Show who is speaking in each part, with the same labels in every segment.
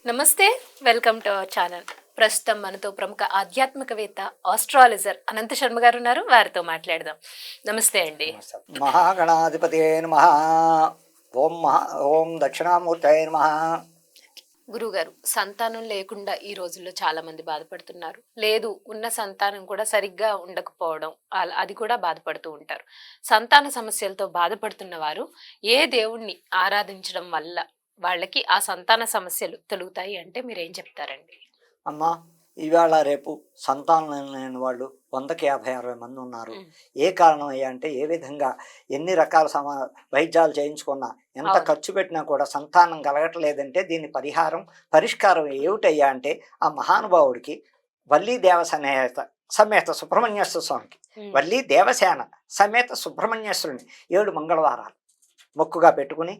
Speaker 1: నమస్తే, welcome to our channel. ప్రస్తుతం మనతో ప్రముఖ ఆధ్యాత్మికవేత్త ఆస్ట్రాలజర్ అనంత శర్మ గారు ఉన్నారు. వారితో మాట్లాడదాం. నమస్తే అండి.
Speaker 2: మహాగణాధిపతి నమః. ఓం దక్షిణామూర్తయే నమః.
Speaker 1: గురుగారు, సంతానం లేకుండా ఈ రోజుల్లో చాలా మంది బాధపడుతున్నారు. లేదు, ఉన్న సంతానం కూడా సరిగ్గా ఉండకపోవడం, అది కూడా బాధపడుతూ ఉంటారు. సంతాన సమస్యలతో బాధపడుతున్న వారు ఏ దేవుణ్ణి ఆరాధించడం వల్ల వాళ్ళకి ఆ సంతాన సమస్యలు తొలుగుతాయి అంటే మీరేం చెప్తారండి?
Speaker 2: అమ్మా, ఇవాళ రేపు సంతానం లేని వాళ్ళు 100కి 50-60 మంది ఉన్నారు. ఏ కారణం అయ్యా అంటే, ఏ విధంగా ఎన్ని రకాల వైద్యాలు చేయించుకున్నా, ఎంత ఖర్చు పెట్టినా కూడా సంతానం కలగట్లేదంటే దీని పరిష్కారం ఏమిటయ్యా అంటే, ఆ మహానుభావుడికి వల్లీ దేవసేన సమేత సుబ్రహ్మణ్యేశ్వర స్వామికి, వల్లీ దేవసేన సమేత సుబ్రహ్మణ్యేశ్వరుని 7 మంగళవారాలు మొక్కుగా పెట్టుకుని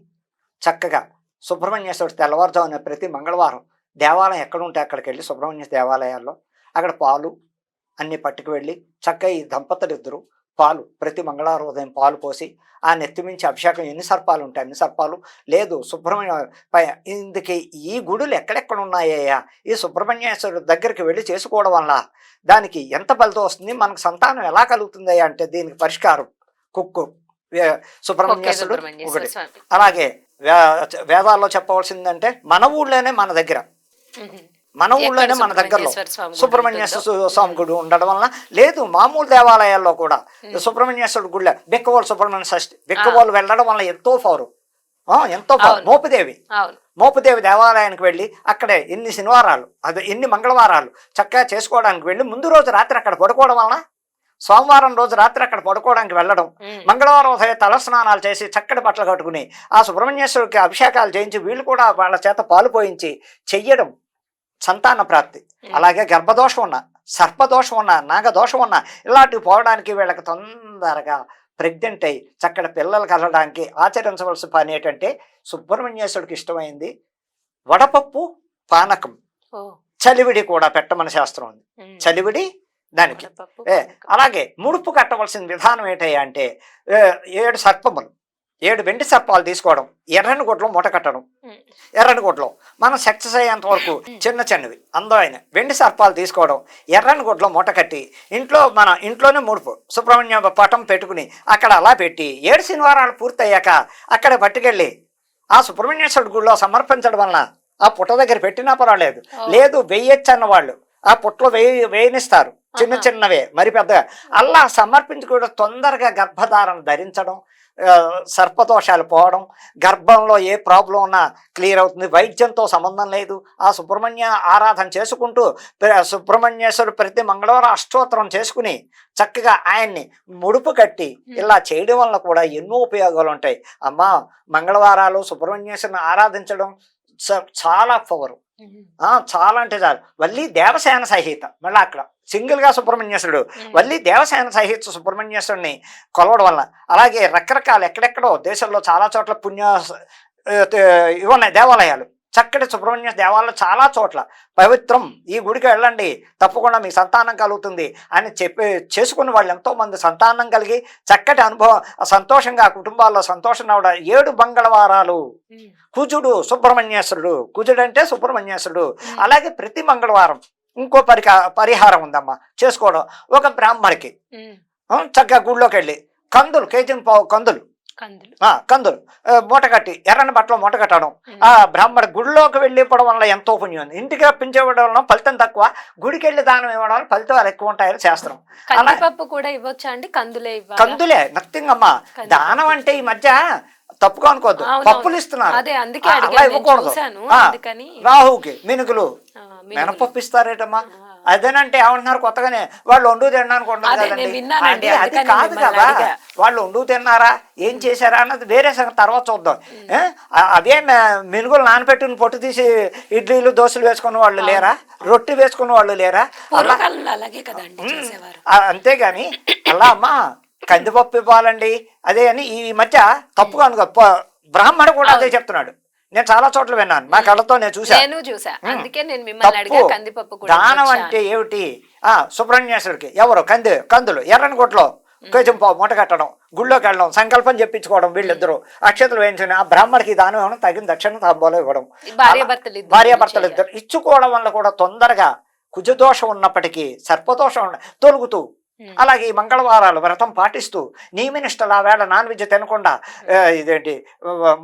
Speaker 2: చక్కగా సుబ్రహ్మణ్యేశ్వరుడు తెల్లవారుజామున ప్రతి మంగళవారం దేవాలయం ఎక్కడ ఉంటే అక్కడికి వెళ్ళి సుబ్రహ్మణ్య దేవాలయాల్లో అక్కడ పాలు అన్నీ పట్టుకు వెళ్ళి చక్కగా ఈ దంపతులిద్దరూ పాలు ప్రతి మంగళవారం ఉదయం పాలు పోసి ఆ నెత్తిమించి అభిషేకం ఎన్ని సర్పాలు ఉంటాయి అన్ని సర్పాలు లేదు సుబ్రహ్మణ్య ఇందుకే ఈ గుడులు ఎక్కడెక్కడ ఉన్నాయ్యా ఈ సుబ్రహ్మణ్యేశ్వరుడు దగ్గరికి వెళ్ళి చేసుకోవడం వల్ల దానికి ఎంత ఫలితం వస్తుంది, మనకు సంతానం ఎలా కలుగుతుందయ్యా అంటే దీనికి పరిష్కారం కుక్కు సుబ్రహ్మణ్యేశ్వరుడు ఒకటి. అలాగే వేదాల్లో చెప్పవలసిందంటే మన ఊళ్ళోనే మన దగ్గరలో సుబ్రహ్మణ్యేశ్వర స్వామి గుడి ఉండడం వలన, లేదు మామూలు దేవాలయాల్లో కూడా సుబ్రహ్మణ్యేశ్వరుడు గుళ్ళ బిక్కవోలు సుబ్రహ్మణ్య షష్ఠి బిక్కవోలు వెళ్ళడం వల్ల ఎంతో పవరు. మోపుదేవి దేవాలయానికి వెళ్ళి అక్కడే ఎన్ని మంగళవారాలు చక్కగా చేసుకోవడానికి వెళ్ళి ముందు రోజు రాత్రి అక్కడ పడుకోవడం వలన, సోమవారం రోజు రాత్రి అక్కడ పడుకోవడానికి వెళ్ళడం, మంగళవారం ఉదయం తలస్నానాలు చేసి చక్కటి బట్టలు కట్టుకుని ఆ సుబ్రహ్మణ్యేశ్వరుడికి అభిషేకాలు చేయించి వీళ్ళు కూడా వాళ్ళ చేత పాలు పోయించి చెయ్యడం సంతాన ప్రాప్తి. అలాగే గర్భదోషం ఉన్న, సర్పదోషం ఉన్న, నాగదోషం ఉన్న ఇలాంటివి పోవడానికి వీళ్ళకి తొందరగా ప్రెగ్నెంట్ అయ్యి చక్కటి పిల్లలు కలగడానికి ఆచరించవలసిన పని ఏంటంటే, సుబ్రహ్మణ్యేశ్వరుడికి ఇష్టమైంది వడపప్పు పానకం, చలివిడి కూడా పెట్టమని శాస్త్రం ఉంది. చలివిడి దానికి అలాగే ముడుపు కట్టవలసిన విధానం ఏంటయ్యా అంటే, 7 సర్పములు 7 వెండి సర్పాలు తీసుకోవడం, ఎర్రని గుడ్లో మూట కట్టడం. ఎర్రని గుడ్లో మనం సక్సెస్ అయ్యేంత వరకు చిన్నవి అందమైన వెండి సర్పాలు తీసుకోవడం, ఎర్రని గుడ్లో మూట కట్టి ఇంట్లోనే ముడుపు సుబ్రహ్మణ్య పటం పెట్టుకుని అక్కడ అలా పెట్టి 7 శనివారాలు పూర్తయ్యాక అక్కడ పట్టుకెళ్ళి ఆ సుబ్రహ్మణ్యేశ్వరుడి గుడిలో సమర్పించడం వలన ఆ పుట్ట దగ్గర పెట్టినా పర్వాలేదు, లేదు వెయ్యొచ్చు అన్న వాళ్ళు ఆ పుట్టలో వేయనిస్తారు, చిన్నవే మరి పెద్దగా అలా సమర్పించి కూడా తొందరగా గర్భధారణ ధరించడం, సర్పదోషాలు పోవడం, గర్భంలో ఏ ప్రాబ్లం ఉన్నా క్లియర్ అవుతుంది. వైద్యంతో సంబంధం లేదు. ఆ సుబ్రహ్మణ్య ఆరాధన చేసుకుంటూ సుబ్రహ్మణ్యేశ్వరుడు ప్రతి మంగళవారం అష్టోత్తరం చేసుకుని చక్కగా ఆయన్ని ముడుపు కట్టి ఇలా చేయడం వల్ల కూడా ఎన్నో ఉపయోగాలు ఉంటాయి. అమ్మా, మంగళవారాలు సుబ్రహ్మణ్యేశ్వరుని ఆరాధించడం చాలా పవరు. చాలా అంటే చాలు. వల్లీ దేవసేన సహిత మళ్ళీ అక్కడ సింగిల్ గా సుబ్రహ్మణ్యేశ్వరుడు వల్లీ దేవసేన సహిత సుబ్రహ్మణ్యేశ్వరుని కొలవడం వల్ల, అలాగే రకరకాల ఎక్కడెక్కడో దేశంలో చాలా చోట్ల ఇవన్నీ దేవాలయాలు, చక్కటి సుబ్రహ్మణ్య దేవాలయాలు చాలా చోట్ల పవిత్రం, ఈ గుడికి వెళ్ళండి తప్పకుండా మీకు సంతానం కలుగుతుంది అని చేసుకున్న వాళ్ళు ఎంతో మంది సంతానం కలిగి చక్కటి అనుభవం సంతోషంగా కుటుంబాల్లో సంతోషం అవడం. 7 మంగళవారాలు కుజుడు సుబ్రహ్మణ్యేశ్వరుడు, కుజుడు అంటే సుబ్రహ్మణ్యేశ్వరుడు. అలాగే ప్రతి మంగళవారం ఇంకో పరిహారం ఉందమ్మా చేసుకోవడం. ఒక బ్రాహ్మడికి చక్కగా గుడిలోకి వెళ్ళి కేజీ కందులు మూట కట్టి ఎర్రని బట్టలో మూట కట్టడం, ఆ బ్రాహ్మణ గుడిలోకి వెళ్ళిపోవడం వల్ల ఎంతో పుణ్యం ఉంది. ఇంటికి రప్పించడం వల్ల ఫలితం తక్కువ, గుడికి వెళ్ళి దానం ఇవ్వడం వల్ల ఫలితాలు ఎక్కువ ఉంటాయని శాస్త్రం. కందులే నథింగ్ అమ్మా. దానం అంటే ఈ మధ్య తప్పుగా అనుకోవద్దు, పప్పులు ఇస్తున్నారు, అలా ఇవ్వకూడదు. రాహుకి మినుగులు మినపప్పు ఇస్తారేటమ్మా, అదేనంటే ఏమంటున్నారు కొత్తగానే వాళ్ళు వండు తినడానికి ఉండదు కదండి. అది కాదు కదా, వాళ్ళు వండు తిన్నారా ఏం చేశారా అన్నది వేరే సంగతి, తర్వాత చూద్దాం. అదే మినుగులు నానపెట్టుకుని పొట్టు తీసి ఇడ్లీలు దోశలు వేసుకున్న వాళ్ళు లేరా, రొట్టె వేసుకున్న వాళ్ళు లేరా? అంతేగాని అలా అమ్మా కందిపప్పు ఇవ్వాలండి అదే అని ఈ మధ్య తప్పుగా అనుకో. బ్రాహ్మడు కూడా అదే చెప్తున్నాడు, నేను చాలా చోట్ల విన్నాను, నా కళ్ళతో నేను చూసాను. దానం అంటే ఏమిటి? సుబ్రహ్మణ్యేశ్వరుడికి ఎవరు కందులు ఎర్రని గుట్లో కొంచెం మూట కట్టడం, గుళ్ళోకి వెళ్ళడం, సంకల్పం చెప్పించుకోవడం, వీళ్ళిద్దరూ అక్షతలు వేయించుకుని ఆ బ్రాహ్మడికి దానం ఏమైనా తగిన దక్షిణ తాంబూలం ఇవ్వడం, భార్యాభర్తలు ఇద్దరు ఇచ్చుకోవడం వల్ల కూడా తొందరగా కుజదోషం ఉన్నప్పటికీ సర్పదోషం తొలుగుతూ, అలాగే ఈ మంగళవారాలు వ్రతం పాటిస్తూ నియమనిష్టలు ఆ వేళ నాన్ వెజ్ తినకుండా ఇదేంటి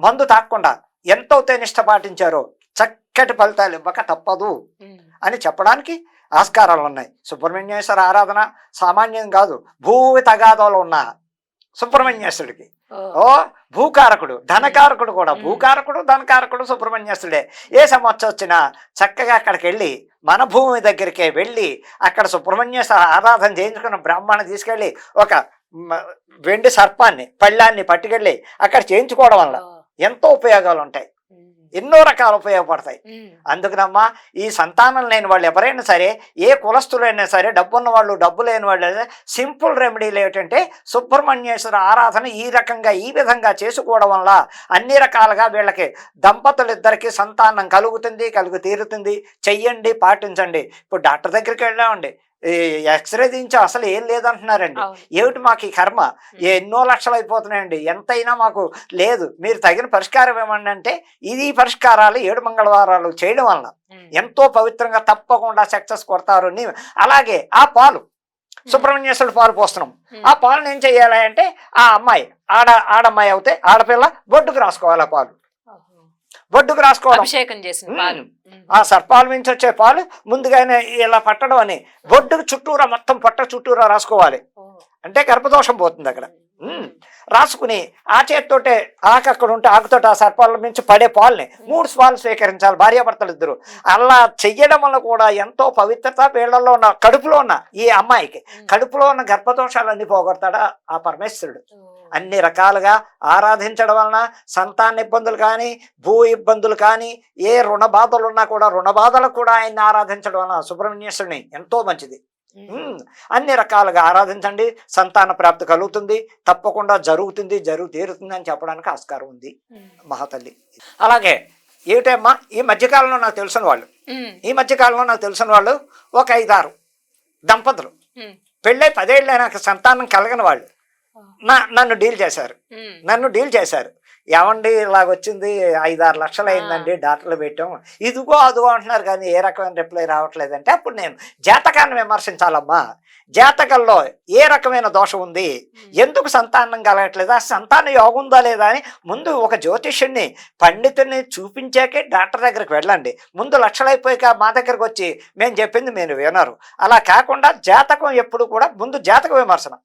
Speaker 2: మందు తాగకుండా ఎంతైతే నిష్ట పాటించారో చక్కటి ఫలితాలు ఇవ్వక తప్పదు అని చెప్పడానికి ఆస్కారాలు ఉన్నాయి. సుబ్రహ్మణ్యేశ్వర ఆరాధన సామాన్యం కాదు. భూమి తగాదాలు ఉన్న సుబ్రహ్మణ్యేశ్వరుడికి భూకారకుడు, ధనకారకుడు కూడా. భూకారకుడు, ధనకారకుడు సుబ్రహ్మణ్యేశ్వరుడే. ఏ సమస్య వచ్చినా చక్కగా అక్కడికి వెళ్ళి మన భూమి దగ్గరికే వెళ్ళి అక్కడ సుబ్రహ్మణ్యేశ్వర ఆరాధన చేయించుకున్న బ్రాహ్మణ్ తీసుకెళ్ళి ఒక వెండి సర్పాన్ని పళ్ళాన్ని పట్టుకెళ్ళి అక్కడ చేయించుకోవడం వల్ల ఎంతో ఉపయోగాలు ఉంటాయి, ఎన్నో రకాల ఉపయోగపడతాయి. అందుకనమ్మా ఈ సంతానం లేని వాళ్ళు ఎవరైనా సరే, ఏ కులస్తులైనా సరే, డబ్బున్న వాళ్ళు డబ్బు లేని వాళ్ళు, సింపుల్ రెమెడీలు ఏమిటంటే సుబ్రహ్మణ్యేశ్వర ఆరాధన ఈ రకంగా ఈ విధంగా చేసుకోవడం వల్ల అన్ని రకాలుగా వీళ్ళకి దంపతులిద్దరికి సంతానం కలుగుతుంది, తీరుతుంది. చెయ్యండి, పాటించండి. ఇప్పుడు డాక్టర్ దగ్గరికి వెళ్ళామండి, ఎక్స్రే తీయించా అసలు ఏం లేదంటున్నారండి. ఏమిటి మాకు ఈ కర్మ, ఎన్నో లక్షలు అయిపోతున్నాయండి, ఎంతైనా మాకు లేదు, మీరు తగిన పరిష్కారం ఏమండి అంటే ఇది పరిష్కారాలు 7 మంగళవారాలు చేయడం వల్ల ఎంతో పవిత్రంగా తప్పకుండా సక్సెస్ కొడతారు. అలాగే ఆ పాలు సుబ్రహ్మణ్యేశ్వరుడు పాలు పోస్తున్నాం, ఆ పాలను ఏం చెయ్యాలి అంటే ఆ అమ్మాయి ఆడమ్మాయి అవుతే ఆడపిల్ల బొడ్డుకు రాసుకోవాలి. ఆ పాలు బొడ్డుకు రాసుకోవడం,
Speaker 1: అభిషేకం చేసిన పాలు,
Speaker 2: ఆ సర్పాల నుంచి వచ్చే పాలు ముందుగానే ఇలా పట్టడం అని బొడ్డుకు చుట్టూరా మొత్తం పొట్ట చుట్టూరా రాసుకోవాలి. అంటే గర్భదోషం పోతుంది అక్కడ. రాసుకుని ఆ చేతితోటే ఆకు అక్కడ ఉంటే ఆకుతోటి ఆ సర్పాల నుంచి పడే పాలని 3 పాలు స్వీకరించాలి భార్యాభర్తలు ఇద్దరు. అలా చెయ్యడం వల్ల కూడా ఎంతో పవిత్రత వీళ్ళల్లో ఉన్న కడుపులో ఉన్న ఈ అమ్మాయికి కడుపులో ఉన్న గర్భదోషాలన్నీ పోగొడతాడా ఆ పరమేశ్వరుడు. అన్ని రకాలుగా ఆరాధించడం వలన సంతాన ఇబ్బందులు కానీ, భూ ఇబ్బందులు కానీ, ఏ రుణ బాధలు ఉన్నా కూడా రుణ బాధలకు కూడా ఆయన్ని ఆరాధించడం వలన సుబ్రహ్మణ్యేశ్వరుని ఎంతో మంచిది. అన్ని రకాలుగా ఆరాధించండి, సంతాన ప్రాప్తి కలుగుతుంది, తప్పకుండా జరుగుతుంది, తీరుతుంది అని చెప్పడానికి ఆస్కారం ఉంది మహాతల్లి. అలాగే ఏమిటమ్మా ఈ మధ్యకాలంలో నాకు తెలిసిన వాళ్ళు ఒక 5-6 దంపతులు పెళ్ళై 10 ఏళ్ళే నాకు సంతానం కలగని వాళ్ళు నన్ను డీల్ చేశారు. ఏమండి ఇలాగొచ్చింది 5-6 లక్షలు అయిందండి, డాక్టర్లు పెట్టాం, ఇదిగో అదిగో అంటున్నారు కానీ ఏ రకమైన రిప్లై రావట్లేదంటే అప్పుడు నేను జాతకాన్ని విమర్శించాలమ్మా. జాతకంలో ఏ రకమైన దోషం ఉంది, ఎందుకు సంతానం కలగట్లేదు, ఆ సంతాన యోగం ఉందా లేదా అని ముందు ఒక జ్యోతిష్యుడిని పండితుడిని చూపించాకే డాక్టర్ దగ్గరికి వెళ్ళండి. ముందు లక్షలైపోయాక మా దగ్గరకు వచ్చి మేము చెప్పింది మీరు వినరు. అలా కాకుండా జాతకం ఎప్పుడు కూడా ముందు జాతక విమర్శన.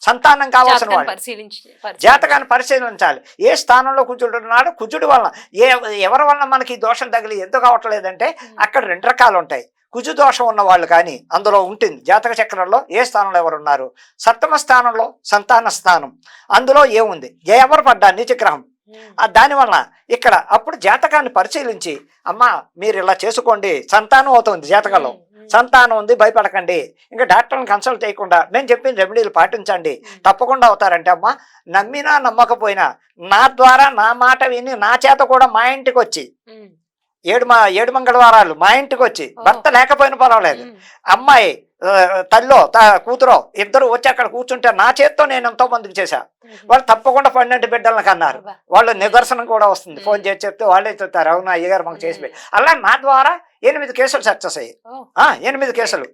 Speaker 2: సంతానం కావాల్సిన వాళ్ళు జాతకాన్ని పరిశీలించాలి. ఏ స్థానంలో కుజుడు ఉన్నాడు, కుజుడు వలన ఎవరి వలన మనకి దోషం తగిలి ఎందుకు కావట్లేదంటే అక్కడ 2 రకాలు ఉంటాయి. కుజు దోషం ఉన్న వాళ్ళు కానీ అందులో ఉంటుంది. జాతక చక్రంలో ఏ స్థానంలో ఎవరున్నారు, 7వ స్థానంలో సంతాన స్థానం, అందులో ఏముంది, ఎవరు పడ్డా నీచగ్రహం. దానివల్ల ఇక్కడ అప్పుడు జాతకాన్ని పరిశీలించి అమ్మా మీరు ఇలా చేసుకోండి, సంతానం అవుతుంది, జాతకంలో సంతానం ఉంది, భయపడకండి, ఇంకా డాక్టర్ని కన్సల్ట్ చేయకుండా నేను చెప్పిన రెమెడీలు పాటించండి, తప్పకుండా అవుతారంటే అమ్మా నమ్మినా నమ్మకపోయినా నా ద్వారా నా మాట విని నా చేత కూడా మా ఇంటికి వచ్చి 7 మంగళవారాలు మా ఇంటికి వచ్చి భర్త లేకపోయినా పర్వాలేదు, అమ్మాయి తల్లో కూతురో ఇద్దరు వచ్చి అక్కడ కూర్చుంటే నా చేత్తో నేను ఎంతో మందికి చేశా. వాళ్ళు తప్పకుండా 12 బిడ్డలను కన్నారు. వాళ్ళు నిదర్శనం కూడా వస్తుంది, ఫోన్ చేసి చెప్తే వాళ్ళే చెప్తారు అవును అయ్యగారు మాకు చేసి. అలా నా ద్వారా 8 కేసులు సక్సెస్ అయ్యాయి. 8 కేసులు